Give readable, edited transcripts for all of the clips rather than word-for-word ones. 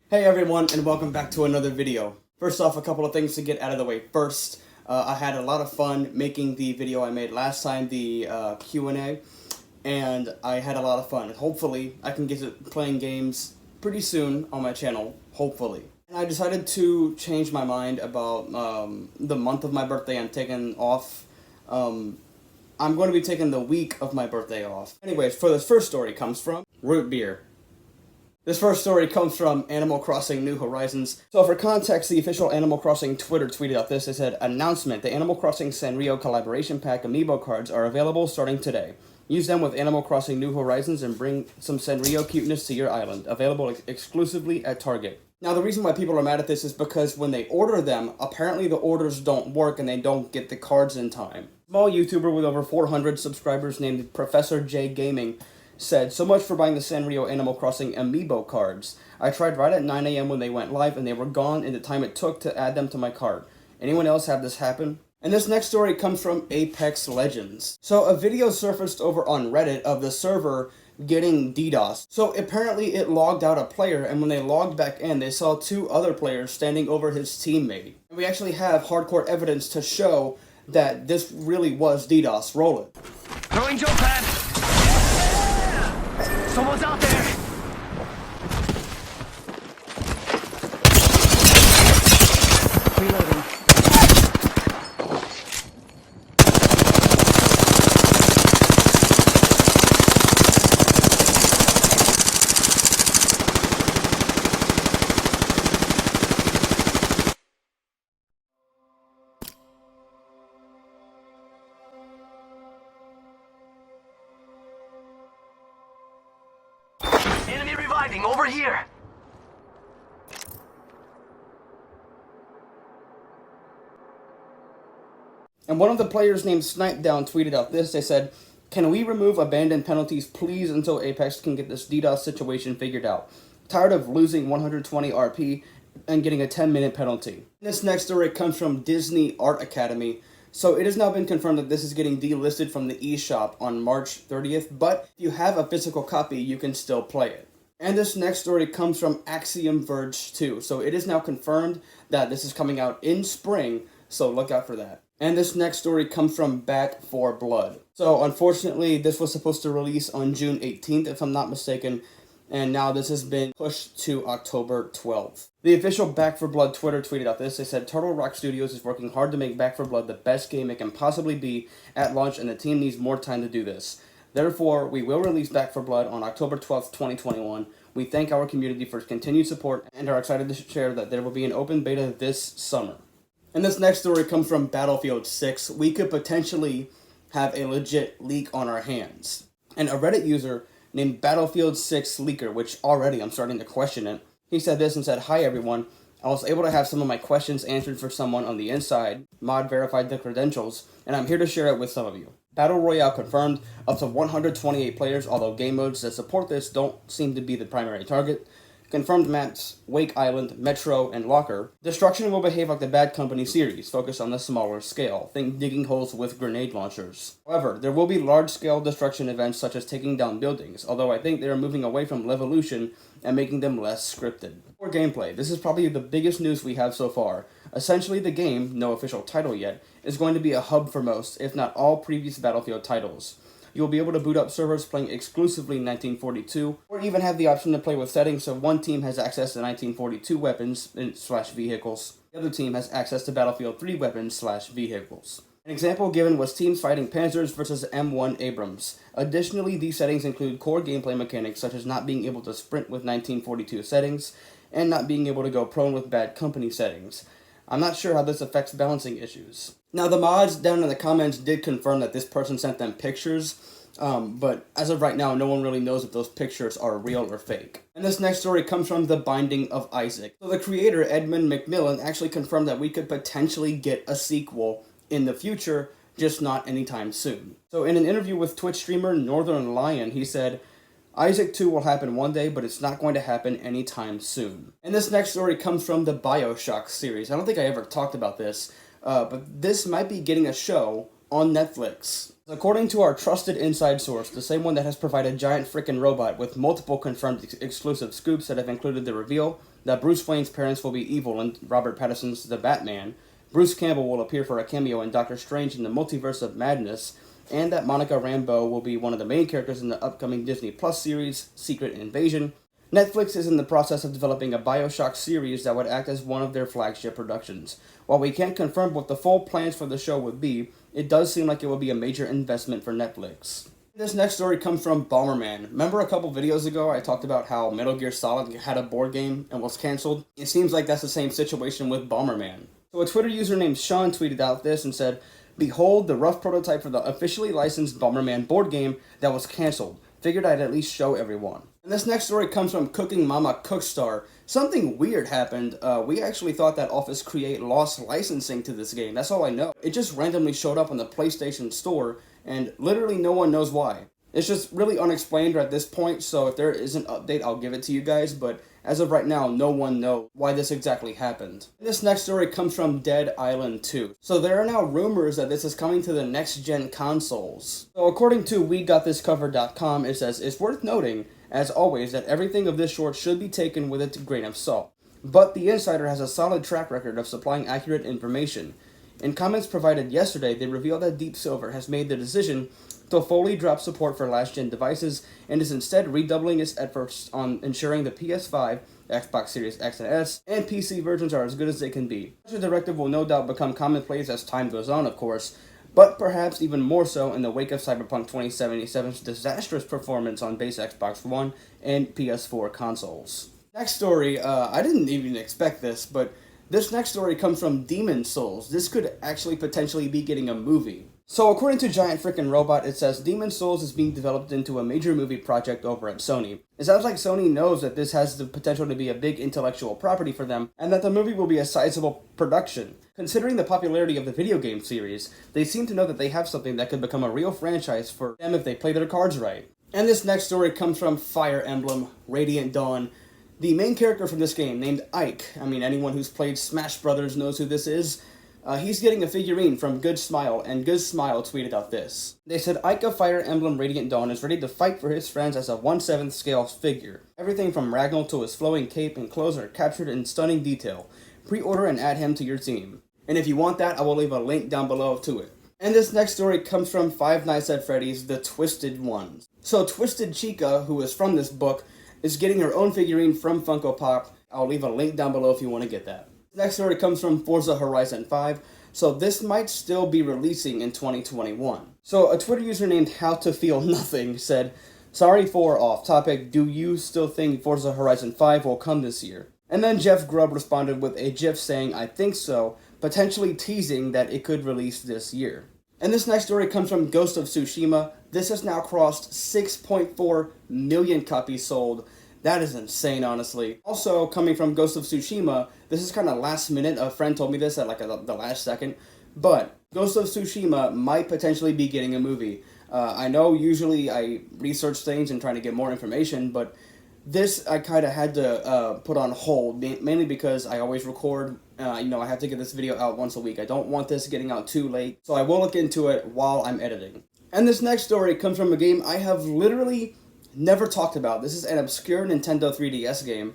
Hey everyone, and welcome back to another video. First off, a couple of things to get out of the way. First, I had a lot of fun making the video I made last time, the Q&A, and I had a lot of fun. Hopefully, I can get to playing games pretty soon on my channel, hopefully. And I decided to change my mind about the month of my birthday. I'm taking off. I'm going to be taking the week of my birthday off. Anyways, for this first story comes from Root Beer. This first story comes from Animal Crossing New Horizons. So for context, the official Animal Crossing Twitter tweeted out this. They said, "Announcement, the Animal Crossing Sanrio Collaboration Pack Amiibo cards are available starting today. Use them with Animal Crossing New Horizons and bring some Sanrio cuteness to your island. Available exclusively at Target." Now the reason why people are mad at this is because when they order them, apparently the orders don't work and they don't get the cards in time. Small YouTuber with over 400 subscribers named Professor J Gaming said, "So much for buying the Sanrio Animal Crossing Amiibo cards. I tried right at 9 AM when they went live and they were gone in the time it took to add them to my cart. Anyone else have this happen?" And this next story comes from Apex Legends. So a video surfaced over on Reddit of the server getting DDoS. So apparently it logged out a player, and when they logged back in, they saw two other players standing over his teammate. And we actually have hardcore evidence to show that this really was DDoS. Roll it. Throwing jump pad! Someone's out there! Reloading. Enemy reviving over here! And one of the players named Snipedown tweeted out this. They said, "Can we remove abandoned penalties please until Apex can get this DDoS situation figured out? Tired of losing 120 RP and getting a 10-minute penalty." This next story comes from Disney Art Academy. So it has now been confirmed that this is getting delisted from the eShop on March 30th, but if you have a physical copy, you can still play it. And this next story comes from Axiom Verge 2. So it is now confirmed that this is coming out in spring, so look out for that. And this next story comes from Back 4 Blood. So unfortunately, this was supposed to release on June 18th, if I'm not mistaken, and now this has been pushed to October 12th. The official Back 4 Blood Twitter tweeted out this. They said, "Turtle Rock Studios is working hard to make Back 4 Blood the best game it can possibly be at launch, and the team needs more time to do this. Therefore, we will release Back 4 Blood on October 12th, 2021. We thank our community for continued support and are excited to share that there will be an open beta this summer." And this next story comes from Battlefield 6. We could potentially have a legit leak on our hands. And a Reddit user named Battlefield 6 Leaker, which already I'm starting to question it, he said this and said, "Hi everyone, I was able to have some of my questions answered for someone on the inside, mod verified the credentials, and I'm here to share it with some of you. Battle Royale confirmed, up to 128 players, although game modes that support this don't seem to be the primary target. Confirmed maps, Wake Island, Metro, and Locker. Destruction will behave like the Bad Company series, focused on the smaller scale. Think digging holes with grenade launchers. However, there will be large-scale destruction events such as taking down buildings, although I think they are moving away from Levolution and making them less scripted." For gameplay, this is probably the biggest news we have so far. Essentially, the game, no official title yet, is going to be a hub for most, if not all, previous Battlefield titles. You will be able to boot up servers playing exclusively 1942, or even have the option to play with settings so one team has access to 1942 weapons / vehicles. The other team has access to Battlefield 3 weapons / vehicles. An example given was teams fighting Panzers versus M1 Abrams. Additionally, these settings include core gameplay mechanics such as not being able to sprint with 1942 settings, and not being able to go prone with Bad Company settings. I'm not sure how this affects balancing issues. Now, the mods down in the comments did confirm that this person sent them pictures, but as of right now, no one really knows if those pictures are real or fake. And this next story comes from The Binding of Isaac. So the creator, Edmund McMillan, actually confirmed that we could potentially get a sequel in the future, just not anytime soon. So in an interview with Twitch streamer NorthernLion, he said, "Isaac 2 will happen one day, but it's not going to happen anytime soon." And this next story comes from the BioShock series. I don't think I ever talked about this, but this might be getting a show on Netflix. According to our trusted inside source, the same one that has provided Giant Frickin' Robot with multiple confirmed exclusive scoops that have included the reveal that Bruce Wayne's parents will be evil in Robert Pattinson's The Batman, Bruce Campbell will appear for a cameo in Doctor Strange in the Multiverse of Madness, and that Monica Rambeau will be one of the main characters in the upcoming Disney Plus series, Secret Invasion. Netflix is in the process of developing a BioShock series that would act as one of their flagship productions. While we can't confirm what the full plans for the show would be, it does seem like it will be a major investment for Netflix. This next story comes from Bomberman. Remember a couple videos ago I talked about how Metal Gear Solid had a board game and was cancelled? It seems like that's the same situation with Bomberman. So a Twitter user named Sean tweeted out this and said, "Behold the rough prototype for the officially licensed Bomberman board game that was cancelled. Figured I'd at least show everyone." And this next story comes from Cooking Mama Cookstar. Something weird happened. We actually thought that Office Create lost licensing to this game. That's all I know. It just randomly showed up on the PlayStation Store, and literally no one knows why. It's just really unexplained at this point, so if there is an update, I'll give it to you guys, but as of right now, no one knows why this exactly happened. This next story comes from Dead Island 2. So there are now rumors that this is coming to the next-gen consoles. So according to WeGotThisCovered.com, it says, "It's worth noting, as always, that everything of this sort should be taken with a grain of salt. But the Insider has a solid track record of supplying accurate information. In comments provided yesterday, they revealed that Deep Silver has made the decision to fully drop support for last-gen devices and is instead redoubling its efforts on ensuring the PS5, Xbox Series X and S, and PC versions are as good as they can be. Such a directive will no doubt become commonplace as time goes on, of course, but perhaps even more so in the wake of Cyberpunk 2077's disastrous performance on base Xbox One and PS4 consoles." Next story, I didn't even expect this, but this next story comes from Demon Souls. This could actually potentially be getting a movie. So according to Giant Frickin' Robot, it says Demon Souls is being developed into a major movie project over at Sony. It sounds like Sony knows that this has the potential to be a big intellectual property for them, and that the movie will be a sizable production. Considering the popularity of the video game series, they seem to know that they have something that could become a real franchise for them if they play their cards right. And this next story comes from Fire Emblem Radiant Dawn. The main character from this game, named Ike, anyone who's played Smash Brothers knows who this is. He's getting a figurine from Good Smile, and Good Smile tweeted out this. They said, "Ike of Fire Emblem Radiant Dawn is ready to fight for his friends as a 1/7 scale figure. Everything from Ragnall to his flowing cape and clothes are captured in stunning detail. Pre-order and add him to your team. And if you want that, I will leave a link down below to it." And this next story comes from Five Nights at Freddy's, The Twisted Ones. So Twisted Chica, who is from this book, is getting her own figurine from Funko Pop. I'll leave a link down below if you want to get that. Next story comes from Forza Horizon 5, so this might still be releasing in 2021. So a Twitter user named HowToFeelNothing said, "Sorry for off topic, do you still think Forza Horizon 5 will come this year?" And then Jeff Grubb responded with a GIF saying, "I think so," potentially teasing that it could release this year. And this next story comes from Ghost of Tsushima. This has now crossed 6.4 million copies sold. That is insane, honestly. Also, coming from Ghost of Tsushima, this is kind of last minute. A friend told me this at the last second. But Ghost of Tsushima might potentially be getting a movie. I know usually I research things and try to get more information, but this I kind of had to put on hold, mainly because I always record. I have to get this video out once a week. I don't want this getting out too late, so I will look into it while I'm editing. And this next story comes from a game I have literally never talked about. This is an obscure Nintendo 3DS game.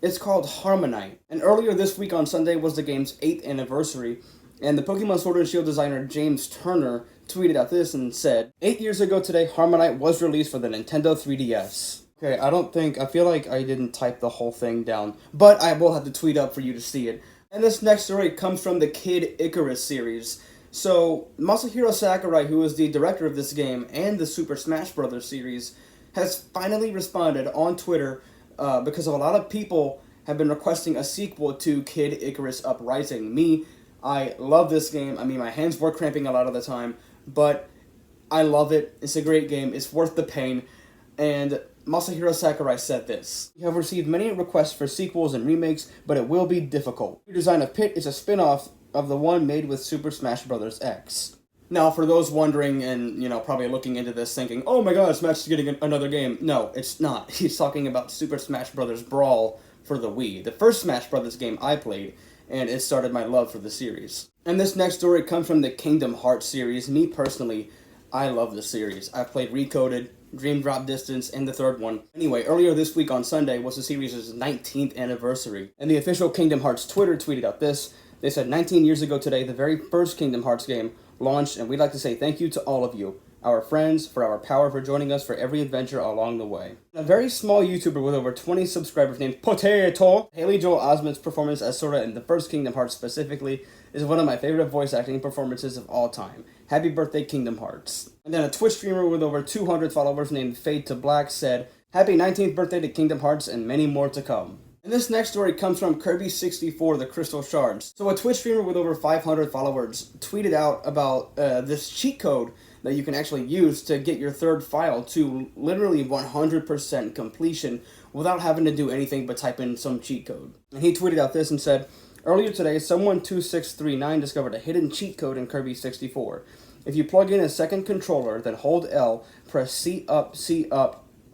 It's called Harmonite. And earlier this week on Sunday was the game's 8th anniversary, and the Pokemon Sword and Shield designer James Turner tweeted out this and said, "8 years ago today, Harmonite was released for the Nintendo 3DS. Okay, I feel like I didn't type the whole thing down, but I will have to tweet up for you to see it. And this next story comes from the Kid Icarus series. So, Masahiro Sakurai, who is the director of this game and the Super Smash Bros. Series, has finally responded on Twitter because a lot of people have been requesting a sequel to Kid Icarus Uprising. I love this game. My hands were cramping a lot of the time, but I love it. It's a great game. It's worth the pain. And Masahiro Sakurai said this: "We have received many requests for sequels and remakes, but it will be difficult. The design of Pit is a spin-off of the one made with Super Smash Bros. X. Now, for those wondering and, probably looking into this thinking, oh my god, Smash is getting another game. No, it's not. He's talking about Super Smash Bros. Brawl, for the Wii, the first Smash Brothers game I played, and it started my love for the series. And this next story comes from the Kingdom Hearts series. Me personally, I love the series. I've played Recoded, Dream Drop Distance, and the third one. Anyway, earlier this week on Sunday was the series' 19th anniversary, and the official Kingdom Hearts Twitter tweeted out this. They said, 19 years ago today, the very first Kingdom Hearts game launched, and we'd like to say thank you to all of you, our friends, for our power, for joining us for every adventure along the way. A very small YouTuber with over 20 subscribers named Potato, Haley Joel Osment's performance as Sora in the first Kingdom Hearts specifically is one of my favorite voice acting performances of all time. Happy birthday, Kingdom Hearts. And then a Twitch streamer with over 200 followers named Fade2Black said, happy 19th birthday to Kingdom Hearts and many more to come. And this next story comes from Kirby64, the Crystal Shards. So a Twitch streamer with over 500 followers tweeted out about this cheat code that you can actually use to get your third file to literally 100% completion without having to do anything but type in some cheat code. And he tweeted out this and said, earlier today, someone2639 discovered a hidden cheat code in Kirby64. If you plug in a second controller, then hold L, press C up,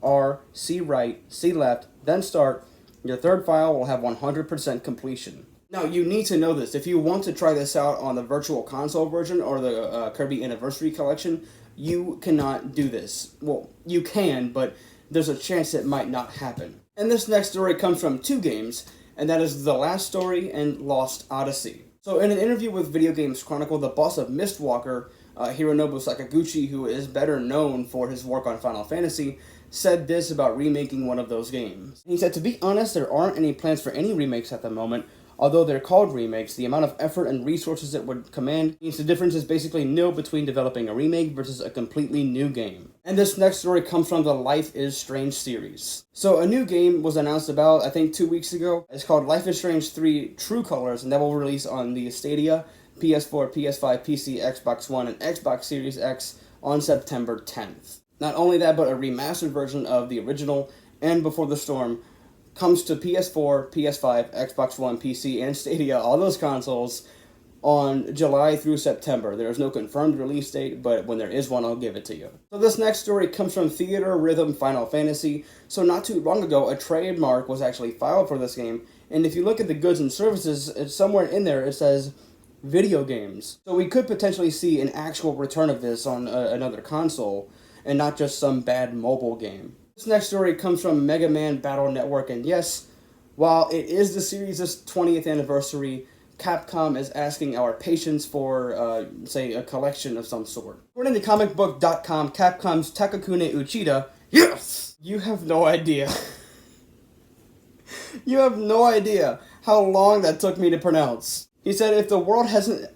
R, C right, C left, then start, your third file will have 100% completion. Now, you need to know this. If you want to try this out on the Virtual Console version or the Kirby Anniversary Collection, you cannot do this. Well, you can, but there's a chance it might not happen. And this next story comes from two games, and that is The Last Story and Lost Odyssey. So in an interview with Video Games Chronicle, the boss of Mistwalker, Hironobu Sakaguchi, who is better known for his work on Final Fantasy, said this about remaking one of those games. He said, to be honest, there aren't any plans for any remakes at the moment. Although they're called remakes, the amount of effort and resources it would command means the difference is basically nil between developing a remake versus a completely new game. And this next story comes from the Life is Strange series. So a new game was announced about, I think, 2 weeks ago. It's called Life is Strange 3 True Colors, and that will release on the Stadia, PS4, PS5, PC, Xbox One, and Xbox Series X on September 10th. Not only that, but a remastered version of the original and Before the Storm comes to PS4, PS5, Xbox One, PC, and Stadia, all those consoles, on July through September. There is no confirmed release date, but when there is one, I'll give it to you. So this next story comes from Theatrhythm Final Fantasy. So not too long ago, a trademark was actually filed for this game, and if you look at the goods and services, it's somewhere in there it says video games. So we could potentially see an actual return of this on another console, and not just some bad mobile game. This next story comes from Mega Man Battle Network, and yes, while it is the series' 20th anniversary, Capcom is asking our patience for, say, a collection of some sort. According to comicbook.com, Capcom's Takakune Uchida, yes! You have no idea. You have no idea how long that took me to pronounce. He said, if the world hasn't...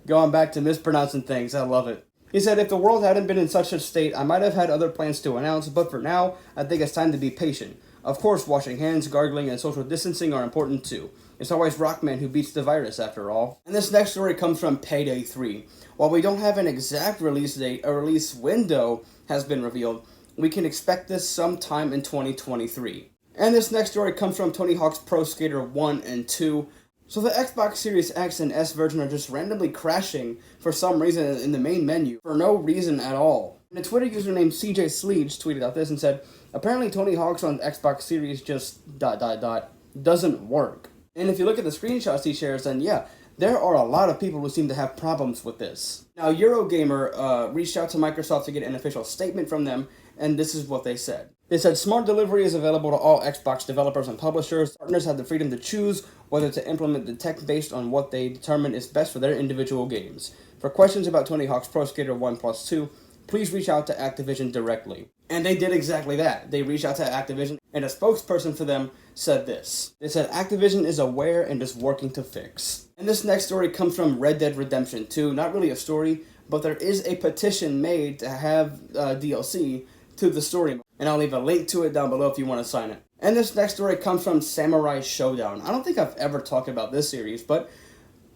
Going back to mispronouncing things, I love it. He said, if the world hadn't been in such a state, I might have had other plans to announce, but for now, I think it's time to be patient. Of course, washing hands, gargling, and social distancing are important too. It's always Rockman who beats the virus, after all. And this next story comes from Payday 3. While we don't have an exact release date, a release window has been revealed. We can expect this sometime in 2023. And this next story comes from Tony Hawk's Pro Skater 1 and 2. So the Xbox Series X and S version are just randomly crashing for some reason in the main menu, for no reason at all. And a Twitter user named CJ Sleege tweeted out this and said, apparently Tony Hawk's on the Xbox Series just ... doesn't work. And if you look at the screenshots he shares, then yeah, there are a lot of people who seem to have problems with this. Now, Eurogamer reached out to Microsoft to get an official statement from them, and this is what they said. They said, smart delivery is available to all Xbox developers and publishers. Partners have the freedom to choose whether to implement the tech based on what they determine is best for their individual games. For questions about Tony Hawk's Pro Skater 1+2, please reach out to Activision directly. And they did exactly that. They reached out to Activision, and a spokesperson for them said this. They said, Activision is aware and is working to fix. And this next story comes from Red Dead Redemption 2. Not really a story, but there is a petition made to have DLC to the story. And I'll leave a link to it down below if you want to sign it. And this next story comes from Samurai Showdown. I don't think I've ever talked about this series, but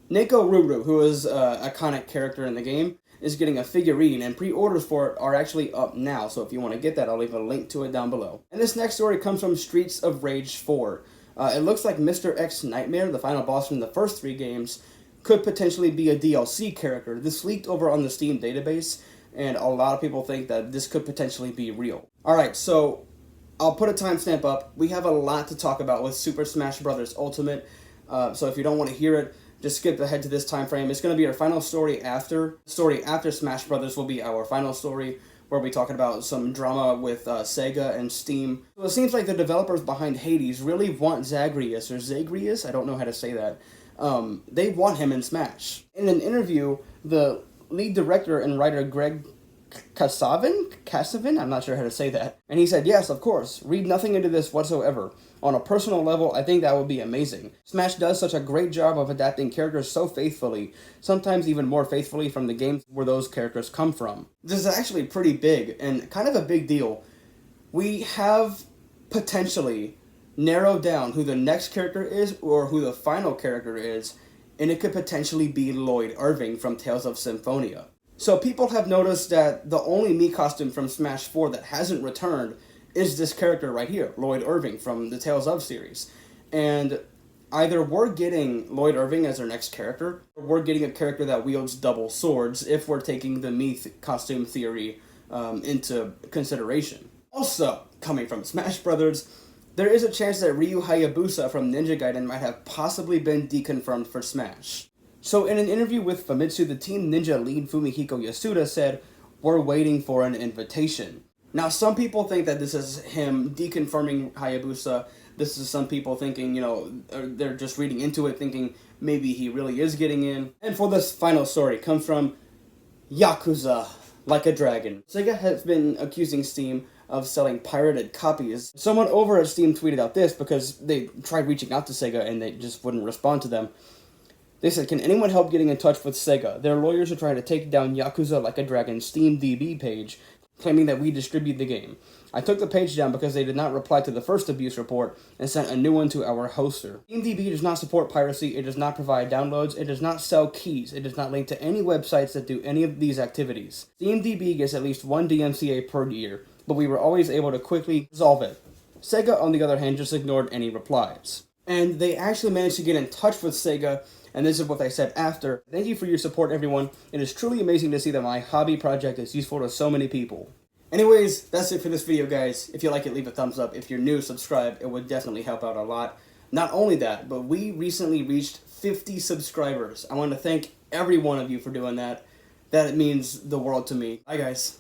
Nakoruru, who is an iconic character in the game, is getting a figurine, and pre-orders for it are actually up now, so if you want to get that, I'll leave a link to it down below. And this next story comes from Streets of Rage 4. It looks like Mr. X Nightmare, the final boss from the first 3 games, could potentially be a DLC character. This leaked over on the Steam database, and a lot of people think that this could potentially be real. Alright, so I'll put a timestamp up. We have a lot to talk about with Super Smash Bros. Ultimate, so if you don't want to hear it, just skip ahead to this time frame. It's going to be our final story after. Story after Smash Brothers will be our final story, where we'll be talking about some drama with Sega and Steam. So it seems like the developers behind Hades really want Zagreus, I don't know how to say that. They want him in Smash. In an interview, the lead director and writer Greg Kasavin, I'm not sure how to say that. And he said, yes, of course, read nothing into this whatsoever. On a personal level, I think that would be amazing. Smash does such a great job of adapting characters so faithfully, sometimes even more faithfully from the games where those characters come from. This is actually pretty big, and kind of a big deal. We have potentially narrowed down who the next character is, or who the final character is, and it could potentially be Lloyd Irving from Tales of Symphonia. So people have noticed that the only Mii costume from Smash 4 that hasn't returned is this character right here, Lloyd Irving from the Tales of series. And either we're getting Lloyd Irving as our next character, or we're getting a character that wields double swords if we're taking the Mii costume theory into consideration. Also, coming from Smash Brothers, there is a chance that Ryu Hayabusa from Ninja Gaiden might have possibly been deconfirmed for Smash. So in an interview with Famitsu, the Team Ninja lead Fumihiko Yasuda said, "We're waiting for an invitation." Now, some people think that this is him deconfirming Hayabusa. This is some people thinking, they're just reading into it, thinking maybe he really is getting in. And for this final story, comes from Yakuza Like a Dragon. Sega has been accusing Steam of selling pirated copies. Someone over at Steam tweeted out this because they tried reaching out to Sega and they just wouldn't respond to them. They said, "Can anyone help getting in touch with Sega? Their lawyers are trying to take down Yakuza Like a Dragon Steam DB page, claiming that we distribute the game. I took the page down because they did not reply to the first abuse report and sent a new one to our hoster. SteamDB does not support piracy, it does not provide downloads, it does not sell keys, it does not link to any websites that do any of these activities. SteamDB gets at least one DMCA per year, but we were always able to quickly resolve it. Sega, on the other hand, just ignored any replies." And they actually managed to get in touch with Sega, and this is what they said after. "Thank you for your support, everyone. It is truly amazing to see that my hobby project is useful to so many people." Anyways, that's it for this video, guys. If you like it, leave a thumbs up. If you're new, subscribe. It would definitely help out a lot. Not only that, but we recently reached 50 subscribers. I want to thank every one of you for doing that. That means the world to me. Bye, guys.